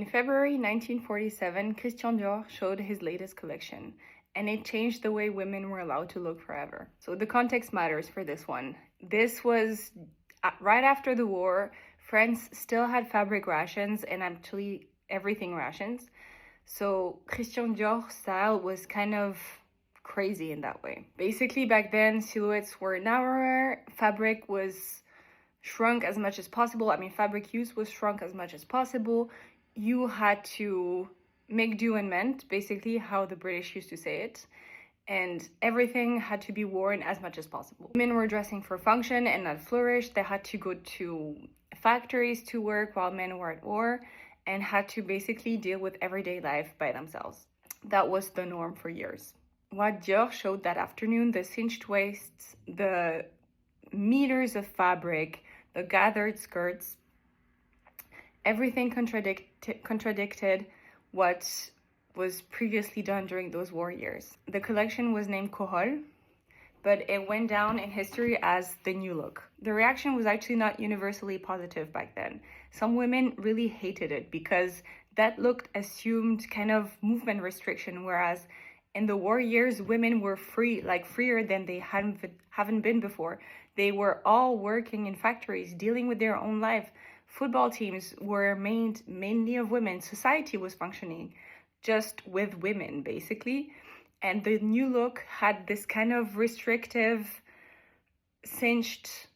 In February 1947, Christian Dior showed his latest collection, and it changed the way women were allowed to look forever. So the context matters for this one. This was right after the war. France still had fabric rations and actually everything rations. So Christian Dior's style was kind of crazy in that way. Basically, back then, silhouettes were narrower, fabric was shrunk as much as possible. I mean, fabric use was shrunk as much as possible. You had to make do and mend, basically how the British used to say it. And everything had to be worn as much as possible. Women were dressing for function and not flourish. They had to go to factories to work while men were at war and had to basically deal with everyday life by themselves. That was the norm for years. What Dior showed that afternoon, the cinched waists, the meters of fabric, the gathered skirts, everything contradicted what was previously done during those war years. The collection was named Corolle, but it went down in history as the new look. The reaction was actually not universally positive back then. Some women really hated it because that look assumed kind of movement restriction, whereas in the war years, women were free, like freer than they haven't been before. They were all working in factories, dealing with their own life. Football teams were made mainly of women. Society was functioning just with women, basically. And the new look had this kind of restrictive, cinched,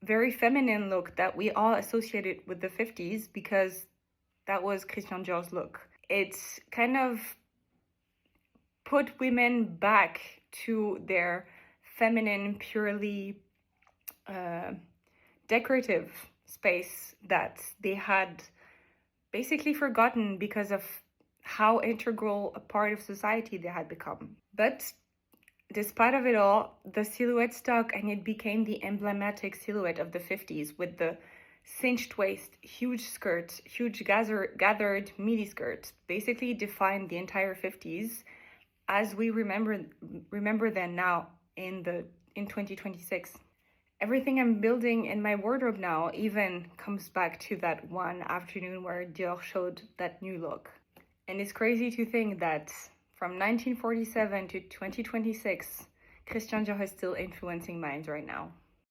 very feminine look that we all associated with the 50s because that was Christian Dior's look. It's kind of put women back to their feminine, purely decorative space that they had basically forgotten because of how integral a part of society they had become. But despite of it all, the silhouette stuck and it became the emblematic silhouette of the 50s with the cinched waist, huge skirt, huge gathered midi skirt, basically defined the entire 50s as we remember them now in 2026. Everything I'm building in my wardrobe now even comes back to that one afternoon where Dior showed that new look. And it's crazy to think that from 1947 to 2026, Christian Dior is still influencing minds right now.